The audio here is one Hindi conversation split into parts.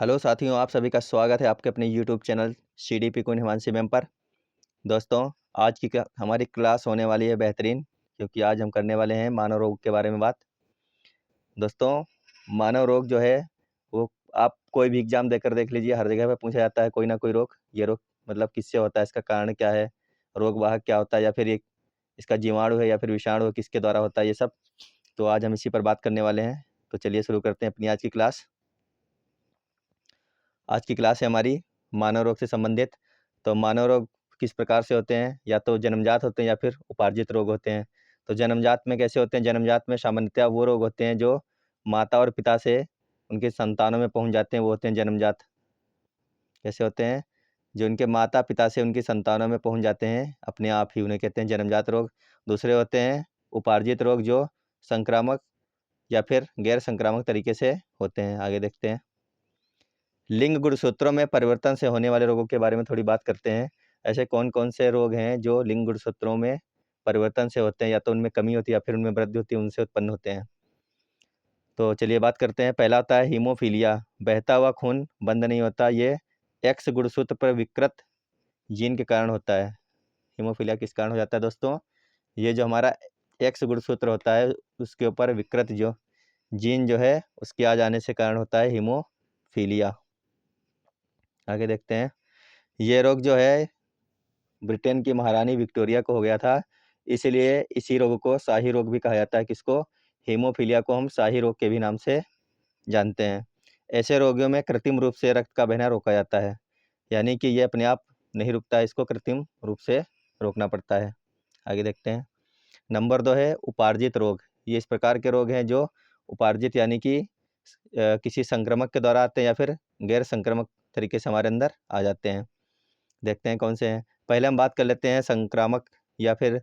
हेलो साथियों, आप सभी का स्वागत है आपके अपने YouTube channel CDP queen Himanshi ma'am पर। दोस्तों, आज की हमारी क्लास होने वाली है बेहतरीन, क्योंकि आज हम करने वाले हैं मानव रोग के बारे में बात। दोस्तों, मानव रोग जो है वो आप कोई भी एग्जाम देकर देख लीजिए, हर जगह पे पूछा जाता है कोई ना कोई रोग। ये रोग मतलब किससे होता है, इसका कारण क्या है, रोग वाहक क्या होता है, या फिर ये इसका जीवाणु है या फिर विषाणु है, किसके द्वारा होता है, ये सब। तो आज हम इसी पर बात करने वाले हैं। तो चलिए शुरू करते हैं अपनी आज की क्लास। आज की क्लास है हमारी मानव रोग से संबंधित। तो मानव रोग किस प्रकार से होते हैं, या तो जन्मजात होते हैं या फिर उपार्जित रोग होते हैं। तो जन्मजात में कैसे होते हैं? जन्मजात में सामान्यतः वो रोग होते हैं जो माता और पिता से उनके संतानों में पहुंच जाते हैं, वो होते हैं जन्मजात। कैसे होते हैं? जो उनके माता पिता से उनकी संतानों में पहुंच जाते हैं अपने आप ही, उन्हें कहते हैं जन्मजात रोग। दूसरे होते हैं उपार्जित रोग, जो संक्रामक या फिर गैर संक्रामक तरीके से होते हैं। आगे देखते हैं। लिंग गुणसूत्रों में परिवर्तन से होने वाले रोगों के बारे में थोड़ी बात करते हैं। ऐसे कौन कौन से रोग हैं जो लिंग गुणसूत्रों में परिवर्तन से होते हैं, या तो उनमें कमी होती है या फिर उनमें वृद्धि होती है, उनसे उत्पन्न होते हैं। तो चलिए बात करते हैं। पहला होता है हीमोफीलिया। बहता हुआ खून बंद नहीं होता, ये एक्स गुणसूत्र पर विकृत जीन के कारण होता है। हीमोफीलिया किस कारण हो जाता है दोस्तों? ये जो हमारा एक्स गुणसूत्र होता है उसके ऊपर विकृत जो जीन जो है उसके आ जाने से कारण होता है हीमोफीलिया। आगे देखते हैं। ये रोग जो है ब्रिटेन की महारानी विक्टोरिया को हो गया था, इसलिए इसी रोग को शाही रोग भी कहा जाता है। किसको? हीमोफीलिया को हम शाही रोग के भी नाम से जानते हैं। ऐसे रोगियों में कृत्रिम रूप से रक्त का बहना रोका जाता है, यानी कि ये अपने आप नहीं रुकता है, इसको कृत्रिम रूप से रोकना पड़ता है। आगे देखते हैं। नंबर 2 है उपार्जित रोग। ये इस प्रकार के रोग हैं जो उपार्जित यानी कि किसी संक्रमक के द्वारा आते हैं या फिर गैर संक्रामक तरीके से हमारे अंदर आ जाते हैं। देखते हैं कौन से हैं। पहले हम बात कर लेते हैं संक्रामक या फिर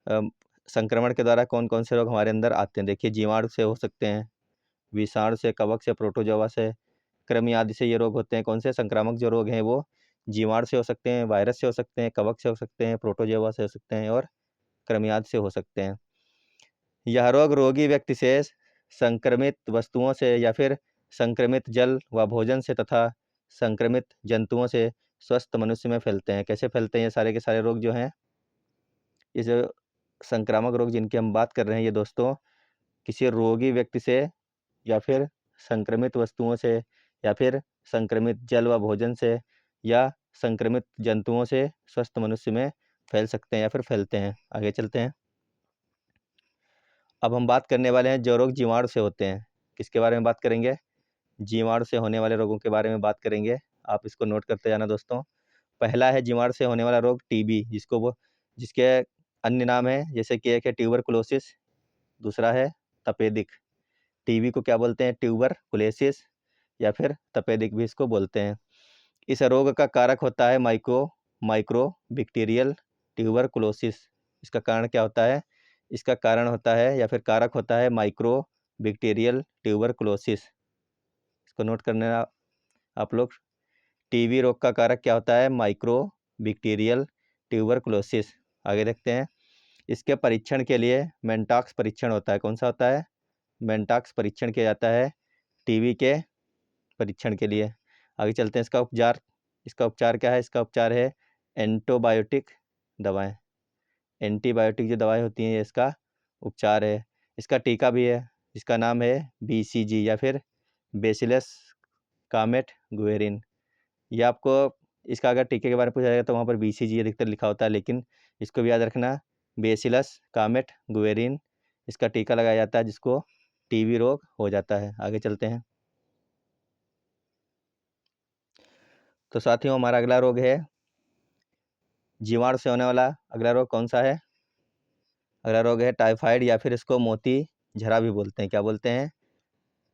अ, संक्रमण के द्वारा कौन कौन से रोग हमारे अंदर आते हैं। देखिए, जीवाणु से हो सकते हैं, विषाणु से, कवक से, प्रोटोजोआ से, कृमि आदि से ये रोग होते हैं। कौन से संक्रामक जो रोग हैं वो जीवाणु से हो सकते हैं, वायरस से हो सकते हैं, कवक से हो सकते हैं, प्रोटोजोआ से हो सकते हैं और कृमि आदि से हो सकते हैं। यह रोग रोगी व्यक्ति से संक्रमित वस्तुओं से या फिर संक्रमित जल व भोजन से तथा संक्रमित जंतुओं से स्वस्थ मनुष्य में फैलते हैं। कैसे फैलते हैं ये सारे के सारे रोग जो हैं? ये जो संक्रामक रोग जिनकी हम बात कर रहे हैं, ये दोस्तों किसी रोगी व्यक्ति से या फिर संक्रमित वस्तुओं से या फिर संक्रमित जल व भोजन से या संक्रमित जंतुओं से स्वस्थ मनुष्य में फैल सकते हैं या फिर फैलते हैं। आगे चलते हैं। अब हम बात करने वाले हैं जो रोग जीवाणु से होते हैं। किसके बारे में बात करेंगे? जीवाणु से होने वाले रोगों के बारे में बात करेंगे। आप इसको नोट करते जाना दोस्तों। पहला है जीवाणु से होने वाला रोग टीबी, जिसके अन्य नाम है, जैसे कि एक है ट्यूबरकुलोसिस, दूसरा है तपेदिक। टीबी को क्या बोलते हैं? ट्यूबरकुलोसिस या फिर तपेदिक भी इसको बोलते हैं। इस रोग का कारक होता है माइक्रो बैक्टीरियल ट्यूबरकुलोसिस। इसका कारण क्या होता है? इसका कारण होता है या फिर कारक होता है माइक्रो बैक्टीरियल ट्यूबरकुलोसिस। इसको नोट करने आप लोग। टीबी रोग का कारक क्या होता है? Micro bacterial tuberculosis. आगे देखते हैं। इसके परीक्षण के लिए मेंटाक्स परीक्षण होता है। कौन सा होता है? मेंटाक्स परीक्षण किया जाता है टीबी के परीक्षण के लिए। आगे चलते हैं। इसका उपचार क्या है? इसका उपचार है एंटीबायोटिक दवाएं। एंटीबायोटिक जो दवाएं होती हैं ये इसका उपचार है। इसका टीका भी है, इसका नाम है BCG या फिर बेसिलस कामेट गुएरिन। ये आपको इसका अगर टीके के बारे में पूछा जाएगा तो वहाँ पर BCG अधिकतर लिखा होता है, लेकिन इसको भी याद रखना, बेसिलस कामेट गुएरिन इसका टीका लगाया जाता है जिसको टीबी रोग हो जाता है। आगे चलते हैं। तो साथियों, हमारा अगला रोग है जीवाणु से होने वाला अगला रोग कौन सा है? अगला रोग है टाइफाइड, या फिर इसको मोती झरा भी बोलते हैं। क्या बोलते हैं?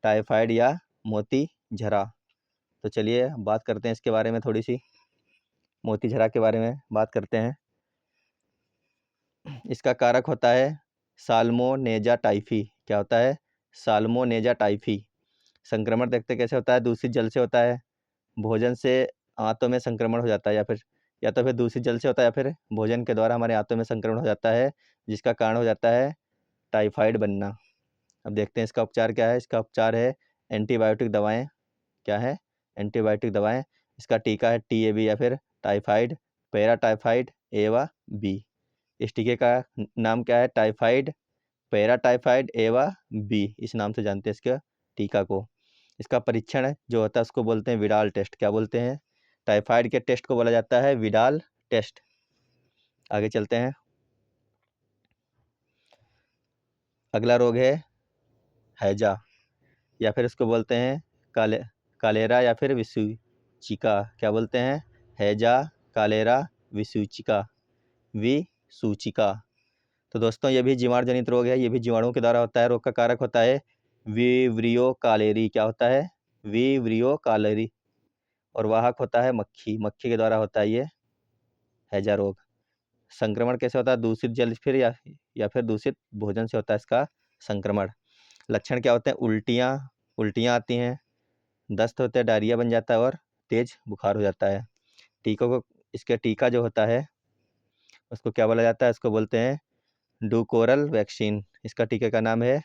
टाइफाइड या मोती झरा। तो चलिए बात करते हैं इसके बारे में थोड़ी सी। मोती झरा के बारे में बात करते हैं। इसका कारक होता है साल्मोनेजा टाइफी। क्या होता है? साल्मोनेजा टाइफी। संक्रमण देखते कैसे होता है? दूषित जल से होता है, भोजन से आंतों में संक्रमण हो जाता है, या तो फिर दूषित जल से होता है या फिर भोजन के द्वारा हमारे आंतों में संक्रमण हो जाता है, जिसका कारण हो जाता है टाइफाइड बनना। अब देखते हैं इसका उपचार क्या है। इसका उपचार है एंटीबायोटिक दवाएं। क्या है? एंटीबायोटिक दवाएं। इसका टीका है TAB या फिर टाइफाइड पैरा टाइफाइड A व B। इस टीके का नाम क्या है? टाइफाइड पैरा टाइफाइड A व B, इस नाम से जानते हैं इसका टीका को। इसका परीक्षण जो होता है उसको बोलते हैं विडाल टेस्ट। क्या बोलते हैं? टाइफाइड के टेस्ट को बोला जाता है विडाल टेस्ट। आगे चलते हैं। अगला रोग है हैजा या फिर इसको बोलते हैं कालेरा या फिर विसूचिका। क्या बोलते हैं? हैजा, कालेरा, विसूचिका। तो दोस्तों ये भी जीवाणु जनित रोग है, ये भी जीवाणुओं के द्वारा होता है। रोग का कारक होता है विब्रियो कालेरी। क्या होता है? विब्रियो कालेरी। और वाहक होता है मक्खी। मक्खी के द्वारा होता है ये हैजा रोग। संक्रमण कैसे होता है? दूषित जल फिर या फिर दूषित भोजन से होता है इसका संक्रमण। लक्षण क्या होते हैं? उल्टियाँ आती हैं, दस्त होते हैं, डायरिया बन जाता है और तेज बुखार हो जाता है। टीकों को इसका टीका जो होता है उसको क्या बोला जाता है? इसको बोलते हैं ड्यूकोरल वैक्सीन। इसका टीके का नाम है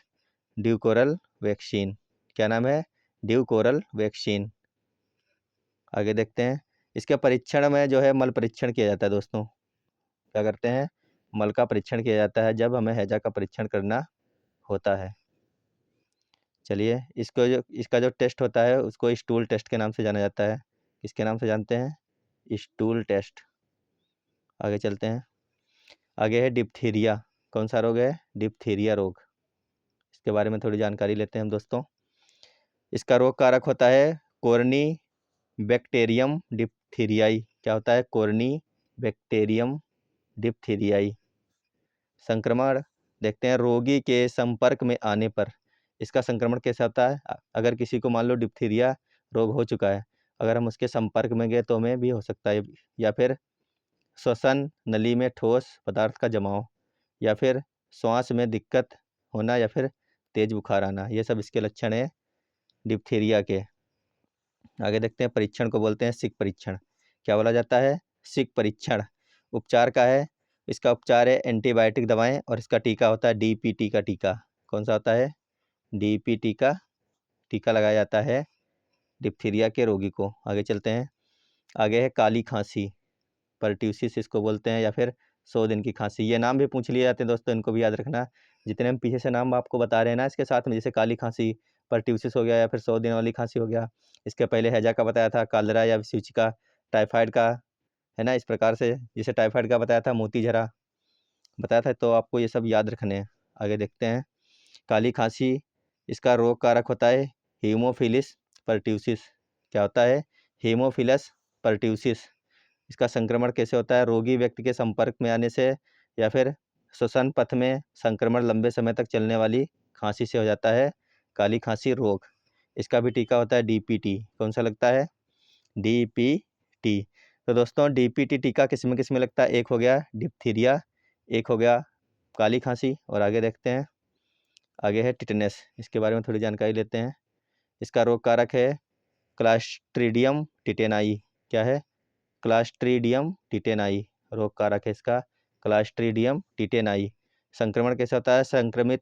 ड्यूकोरल वैक्सीन। क्या नाम है? ड्यूकोरल वैक्सीन। आगे देखते हैं। इसके परीक्षण में जो है मल परीक्षण किया जाता है दोस्तों। क्या करते हैं? मल का परीक्षण किया जाता है जब हमें हैजा का परीक्षण करना होता है। चलिए इसका जो टेस्ट होता है उसको स्टूल टेस्ट के नाम से जाना जाता है। किसके नाम से जानते हैं? Stool test. आगे चलते हैं। आगे है डिप्थीरिया। कौन सा रोग है? डिप्थीरिया रोग। इसके बारे में थोड़ी जानकारी लेते हैं हम दोस्तों। इसका रोग कारक होता है कोरनी बैक्टीरियम डिप्थीरियाई। क्या होता है? कोरनी बैक्टीरियम डिप्थीरियाई। संक्रमण देखते हैं रोगी के संपर्क में आने पर। इसका संक्रमण कैसा होता है? अगर किसी को मान लो डिप्थीरिया रोग हो चुका है, अगर हम उसके संपर्क में गए तो हमें भी हो सकता है। या फिर श्वसन नली में ठोस पदार्थ का जमाव, या फिर श्वास में दिक्कत होना, या फिर तेज बुखार आना, ये सब इसके लक्षण है डिप्थीरिया के। आगे देखते हैं। परीक्षण को बोलते हैं सिक परीक्षण। क्या बोला जाता है? सिक परीक्षण। उपचार का है? इसका उपचार है एंटीबायोटिक दवाएं और इसका टीका होता है DPT का टीका। कौन सा होता है? DPT का टीका लगाया जाता है डिप्थीरिया के रोगी को। आगे चलते हैं। आगे है काली खांसी, परट्यूसिस इसको बोलते हैं, या फिर 100 दिन की खांसी। ये नाम भी पूछ लिए जाते हैं दोस्तों, इनको भी याद रखना। जितने हम पीछे से नाम आपको बता रहे हैं ना, इसके साथ में जैसे काली खांसी, परट्यूसिस हो गया, या फिर 100 दिन वाली खांसी हो गया। इसके पहले हैजा का बताया था, कालरा या विसूचिका, टाइफाइड का है ना, इस प्रकार से जैसे टाइफाइड का बताया था, मोती झरा बताया था। तो आपको ये सब याद रखने हैं। आगे देखते हैं। काली खांसी, इसका रोग कारक होता है हीमोफिलिस परट्यूसिस। क्या होता है? Haemophilus pertussis. इसका संक्रमण कैसे होता है? रोगी व्यक्ति के संपर्क में आने से, या फिर श्वसन पथ में संक्रमण लंबे समय तक चलने वाली खांसी से हो जाता है काली खांसी रोग। इसका भी टीका होता है DPT। कौन सा लगता है? DPT। तो दोस्तों DPT टीका किस में लगता है? एक हो गया डिप्थीरिया, एक हो गया काली खांसी, और आगे देखते हैं। आगे है टिटनेस। इसके बारे में थोड़ी जानकारी लेते हैं। इसका रोग कारक है क्लास्ट्रीडियम टिटेनाई। क्या है? क्लास्ट्रीडियम टिटेनाई रोग कारक है इसका, क्लास्ट्रीडियम टिटेनाई। संक्रमण कैसे होता है? संक्रमित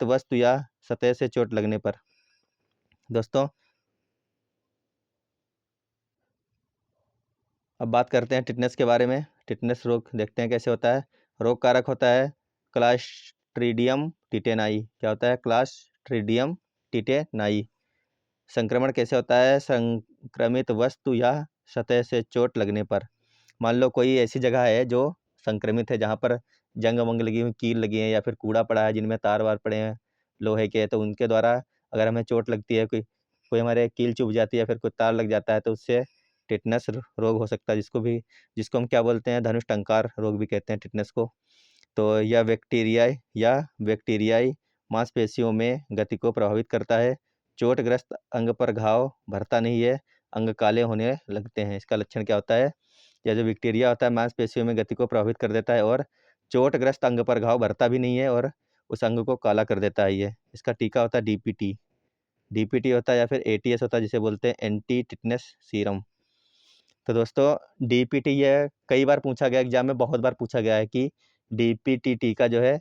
वस्तु या सतह से चोट लगने पर। दोस्तों अब बात करते हैं टिटनेस के बारे में। टिटनेस रोग देखते हैं कैसे होता है। रोग कारक होता है क्लास्ट्रीडियम टिटेनाई। क्या होता है? क्लास्ट्रीडियम टिटेनाई। संक्रमण कैसे होता है? संक्रमित वस्तु या सतह से चोट लगने पर। मान लो कोई ऐसी जगह है जो संक्रमित है, जहाँ पर जंग वंग लगी हुई, कील लगी है, या फिर कूड़ा पड़ा है जिनमें तार वार पड़े हैं लोहे के, तो उनके द्वारा अगर हमें चोट लगती है, कोई कोई हमारे कील चुभ जाती है, फिर कोई तार लग जाता है, तो उससे टिटनेस रोग हो सकता है, जिसको हम क्या बोलते हैं? धनुष टंकार रोग भी कहते हैं टिटनेस को। तो यह बैक्टीरियाई मांसपेशियों में गति को प्रभावित करता है। चोटग्रस्त अंग पर घाव भरता नहीं है, अंग काले होने लगते हैं। इसका लक्षण क्या होता है? यह जो बैक्टीरिया होता है मांसपेशियों में गति को प्रभावित कर देता है, और चोटग्रस्त अंग पर घाव भरता भी नहीं है, और उस अंग को काला कर देता है ये। इसका टीका होता है DPT होता है, या फिर ATS होता है, जिसे बोलते हैं एंटी टिटनेस सीरम। तो दोस्तों DPT ये कई बार पूछा गया एग्जाम में, बहुत बार पूछा गया है कि DPT टीका जो है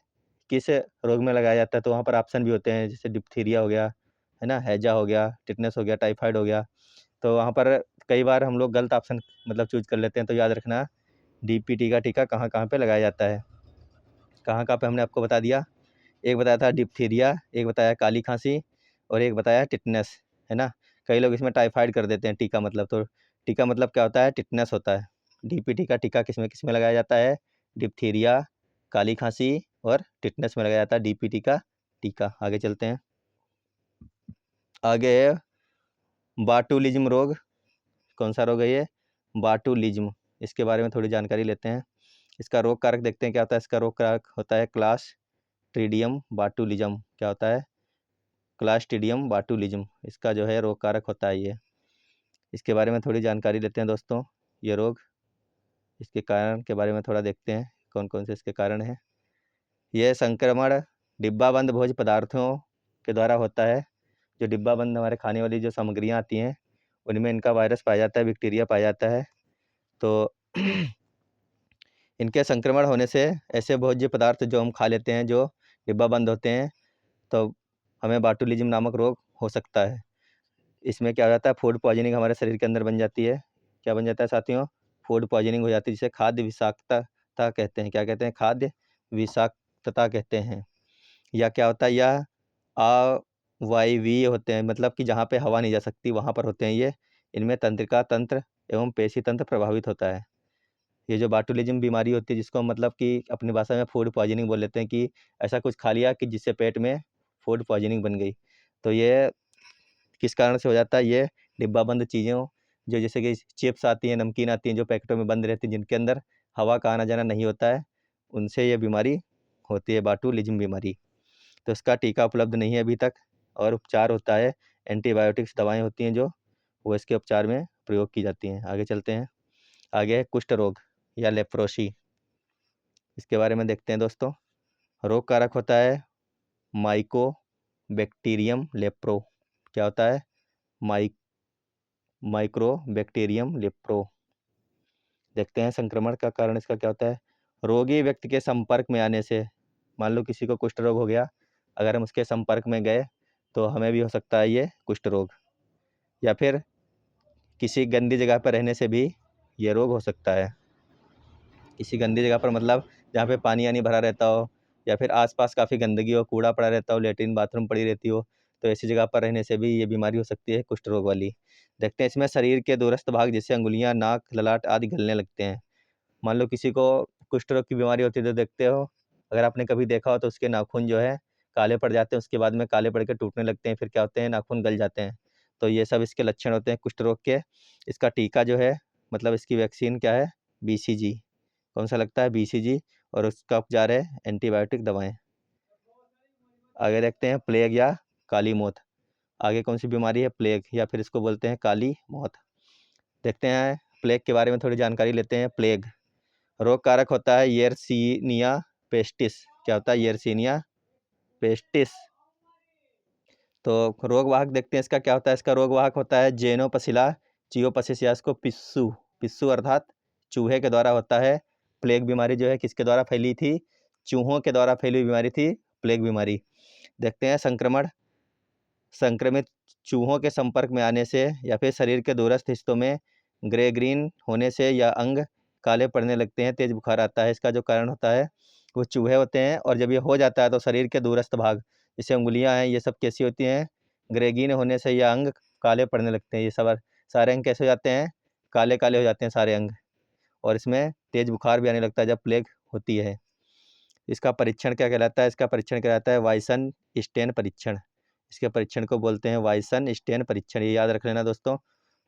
किस रोग में लगाया जाता है। तो वहाँ पर ऑप्शन भी होते हैं, जैसे डिप्थीरिया हो गया, है ना, हैजा हो गया, टिटनेस हो गया, टाइफाइड हो गया। तो वहाँ पर कई बार हम लोग गलत ऑप्शन मतलब चूज़ कर लेते हैं, तो याद रखना डीपीटी का टीका कहाँ-कहाँ पे लगाया जाता है। कहाँ-कहाँ पे हमने आपको बता दिया, एक बताया था डिप्थीरिया, एक बताया काली खाँसी और एक बताया टिटनेस, है ना। कई लोग इसमें टाइफाइड कर देते हैं टीका मतलब, तो टीका मतलब क्या होता है, टिटनेस होता है। डीपीटी का टीका किस में लगाया जाता है, डिप्थीरिया, काली खाँसी और टिटनेस में लगाया जाता है डीपीटी का टीका। आगे चलते हैं। आगे है बाटुलिज्म रोग। कौन सा रोग है ये, बाटुलिज्म। इसके बारे में थोड़ी जानकारी लेते हैं। इसका रोग कारक देखते हैं क्या होता है। इसका रोग कारक होता है क्लास्ट्रीडियम बाटुलिज्म। क्या होता है, क्लास्ट्रीडियम बाटुलिज्म। इसका जो है रोग कारक होता है ये। इसके बारे में थोड़ी जानकारी लेते हैं दोस्तों। ये रोग, इसके कारण के बारे में थोड़ा देखते हैं, कौन कौन से इसके कारण हैं। यह संक्रमण डिब्बाबंद भोज्य पदार्थों के द्वारा होता है। जो डिब्बाबंद हमारे खाने वाली जो सामग्रियाँ आती हैं, उनमें इनका वायरस पाया जाता है, बैक्टीरिया पाया जाता है। तो इनके संक्रमण होने से ऐसे भोज्य पदार्थ जो हम खा लेते हैं, जो डिब्बाबंद होते हैं, तो हमें बाटुलिज्म नामक रोग हो सकता है। इसमें क्या हो जाता है, फूड पॉइजनिंग हमारे शरीर के अंदर बन जाती है। क्या बन जाता है साथियों, फूड पॉइजनिंग हो जाती है, जिसे खाद्य विषाक्तता कहते हैं। क्या कहते हैं, खाद्य विषाक्तता कहते हैं। या क्या होता है, यह अवायवीय होते हैं, मतलब कि जहाँ पे हवा नहीं जा सकती वहाँ पर होते हैं ये। इनमें तंत्रिका तंत्र एवं पेशी तंत्र प्रभावित होता है। ये जो बाटुलिज्म बीमारी होती है, जिसको मतलब कि अपनी भाषा में फूड पॉइजनिंग बोल लेते हैं, कि ऐसा कुछ खा लिया कि जिससे पेट में फूड पॉइजनिंग बन गई। तो ये किस कारण से हो जाता है, ये डिब्बाबंद चीज़ों, जो जैसे कि चिप्स आती हैं, नमकीन आती हैं, जो पैकेटों में बंद रहती हैं, जिनके अंदर हवा का आना जाना नहीं होता है, उनसे ये बीमारी होती है, बाटुलिज्म बीमारी। तो इसका टीका उपलब्ध नहीं है अभी तक, और उपचार होता है, एंटीबायोटिक्स दवाएं होती हैं जो, वो इसके उपचार में प्रयोग की जाती हैं। आगे चलते हैं। आगे है कुष्ठ रोग या लेप्रोसी। इसके बारे में देखते हैं दोस्तों। रोग कारक होता है माइको बैक्टीरियम लेप्रो। क्या होता है, माइक्रोबैक्टीरियम लेप्रो। देखते हैं संक्रमण का कारण इसका क्या होता है। रोगी व्यक्ति के संपर्क में आने से, मान लो किसी को कुष्ठ रोग हो गया, अगर हम उसके संपर्क में गए तो हमें भी हो सकता है ये कुष्ठ रोग। या फिर किसी गंदी जगह पर रहने से भी ये रोग हो सकता है। किसी गंदी जगह पर मतलब जहाँ पे पानी यानी भरा रहता हो, या फिर आसपास काफ़ी गंदगी हो, कूड़ा पड़ा रहता हो, लेटरिन बाथरूम पड़ी रहती हो, तो ऐसी जगह पर रहने से भी ये बीमारी हो सकती है, कुष्ठ रोग वाली। देखते हैं इसमें शरीर के दूरस्थ भाग जैसे अंगुलियां, नाक, ललाट आदि गलने लगते हैं। मान लो किसी को कुष्ठ रोग की बीमारी होती है, तो देखते हो, अगर आपने कभी देखा हो, तो उसके नाखून जो है काले पड़ जाते हैं, उसके बाद में काले पड़ के टूटने लगते हैं, फिर क्या होते हैं, नाखून गल जाते हैं। तो ये सब इसके लक्षण होते हैं कुष्ठ रोग के। इसका टीका जो है, मतलब इसकी वैक्सीन क्या है, BCG। कौन सा लगता है, BCG। और उसका उपचार है एंटीबायोटिक दवाएं। आगे देखते हैं प्लेग या काली मौत। आगे कौन सी बीमारी है, प्लेग, या फिर इसको बोलते हैं काली मौत। देखते हैं प्लेग के बारे में थोड़ी जानकारी लेते हैं। प्लेग रोग कारक होता है येरसीनिया पेस्टिस। क्या होता है, येरसीनिया पेस्टिस। तो रोग वाहक देखते हैं इसका क्या होता है। इसका रोग वाहक होता है जेनोपसिला चियोपसिस, या इसको पिस्सू, पिस्सू अर्थात चूहे के द्वारा होता है। प्लेग बीमारी जो है किसके द्वारा फैली थी, चूहों के द्वारा फैली बीमारी थी प्लेग बीमारी। देखते हैं संक्रमण, संक्रमित चूहों के संपर्क में आने से, या फिर शरीर के दूरस्थ हिस्सों में ग्रे ग्रीन होने से, या अंग काले पड़ने लगते हैं, तेज बुखार आता है। इसका जो कारण होता है वो चूहे होते हैं, और जब ये हो जाता है तो शरीर के दूरस्थ भाग जैसे उंगलियां हैं, ये सब कैसी होती हैं, ग्रेगीन होने से या अंग काले पड़ने लगते हैं। ये सब सारे अंग कैसे हो जाते हैं, काले काले हो जाते हैं सारे अंग, और इसमें तेज बुखार भी आने लगता है जब प्लेग होती है। इसका परीक्षण क्या कहलाता है, इसका परीक्षण कहलाता है वाइसन स्टेन परीक्षण। इसके परीक्षण को बोलते हैं वाइसन स्टेन परीक्षण। ये याद रख लेना दोस्तों,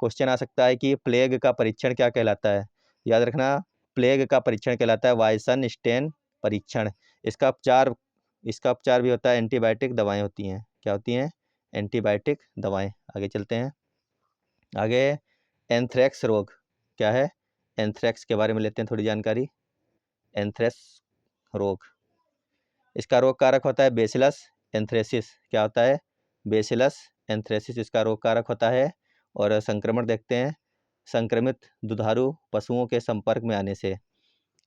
क्वेश्चन आ सकता है कि प्लेग का परीक्षण क्या कहलाता है। याद रखना, प्लेग का परीक्षण कहलाता है वाइसन स्टेन परीक्षण। इसका उपचार, इसका उपचार भी होता है, एंटीबायोटिक दवाएं होती हैं। क्या होती हैं, एंटीबायोटिक दवाएं। आगे चलते हैं। आगे एंथ्रेक्स रोग। क्या है, एंथ्रेक्स के बारे में लेते हैं थोड़ी जानकारी। एंथ्रेक्स रोग, इसका रोग कारक होता है बेसिलस एंथ्रेसिस। क्या होता है, बेसिलस एंथ्रेसिस इसका रोग कारक होता है। और संक्रमण देखते हैं, संक्रमित दुधारू पशुओं के संपर्क में आने से।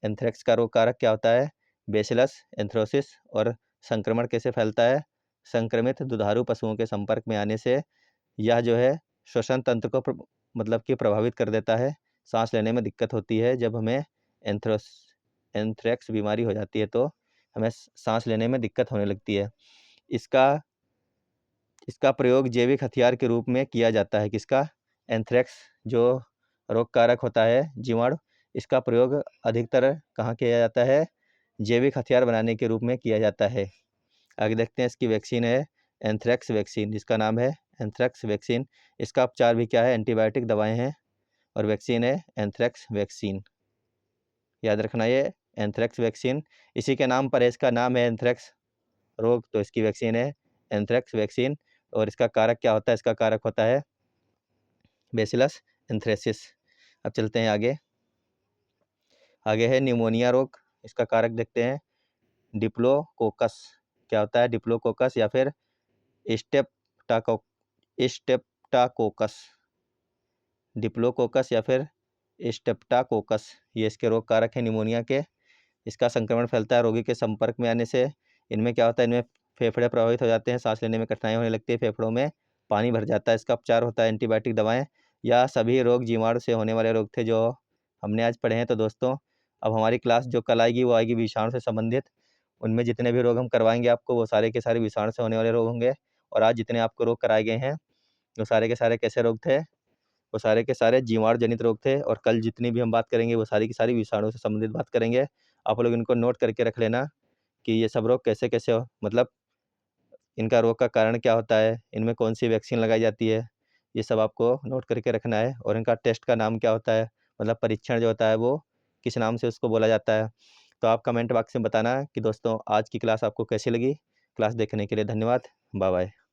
एंथ्रेक्स का रोग कारक क्या होता है, बेसिलस एंथ्रोसिस। और संक्रमण कैसे फैलता है, संक्रमित दुधारू पशुओं के संपर्क में आने से यह जो है श्वसन तंत्र को मतलब कि प्रभावित कर देता है। सांस लेने में दिक्कत होती है। जब हमें एंथ्रेक्स बीमारी हो जाती है तो हमें सांस लेने में दिक्कत होने लगती है। इसका प्रयोग जैविक हथियार के रूप में किया जाता है। किसका? एंथ्रेक्स जो रोग कारक होता है जीवाणु, इसका प्रयोग अधिकतर कहाँ किया जाता है? जैविक हथियार बनाने के रूप में किया जाता है। आगे देखते हैं, इसकी वैक्सीन है एंथ्रेक्स वैक्सीन, जिसका नाम है एंथ्रेक्स वैक्सीन। इसका उपचार भी क्या है? एंटीबायोटिक दवाएं हैं और वैक्सीन है एंथ्रेक्स वैक्सीन। याद रखना ये एंथ्रेक्स वैक्सीन, इसी के नाम पर है, इसका नाम है एंथ्रेक्स रोग, तो इसकी वैक्सीन है एंथ्रेक्स वैक्सीन। और इसका कारक क्या होता है? इसका कारक होता है बेसिलस एंथ्रेसिस। अब चलते हैं आगे। आगे है निमोनिया रोग, इसका कारक देखते हैं डिप्लोकोकस। क्या होता है? डिप्लोकोकस या फिर स्टेप्टाकोकस, डिप्लोकोकस या फिर स्टेप्टाकोकस, ये इसके रोग कारक है निमोनिया के। इसका संक्रमण फैलता है रोगी के संपर्क में आने से। इनमें क्या होता है? इनमें फेफड़े प्रभावित हो जाते हैं, सांस लेने में कठिनाई होने लगती है, फेफड़ों में पानी भर जाता है। इसका उपचार होता है एंटीबायोटिक दवाएं। या सभी रोग जीवाणु से होने वाले रोग थे जो हमने आज पढ़े हैं। तो दोस्तों अब हमारी क्लास जो कल आएगी वो आएगी विषाणु से संबंधित। उनमें जितने भी रोग हम करवाएंगे आपको वो सारे के सारे विषाणु से होने वाले रोग होंगे। और आज जितने आपको रोग कराए गए हैं वो सारे के सारे कैसे रोग थे? वो सारे के सारे जीवाणु जनित रोग थे। और कल जितनी भी हम बात करेंगे वो सारी की सारी विषाणु से संबंधित बात करेंगे। आप लोग इनको नोट करके रख लेना कि ये सब रोग कैसे कैसे हो, मतलब इनका रोग का कारण क्या होता है, इनमें कौन सी वैक्सीन लगाई जाती है, ये सब आपको नोट करके रखना है। और इनका टेस्ट का नाम क्या होता है, मतलब परीक्षण जो होता है वो किस नाम से उसको बोला जाता है। तो आप कमेंट बॉक्स में बताना कि दोस्तों आज की क्लास आपको कैसी लगी। क्लास देखने के लिए धन्यवाद। Bye bye.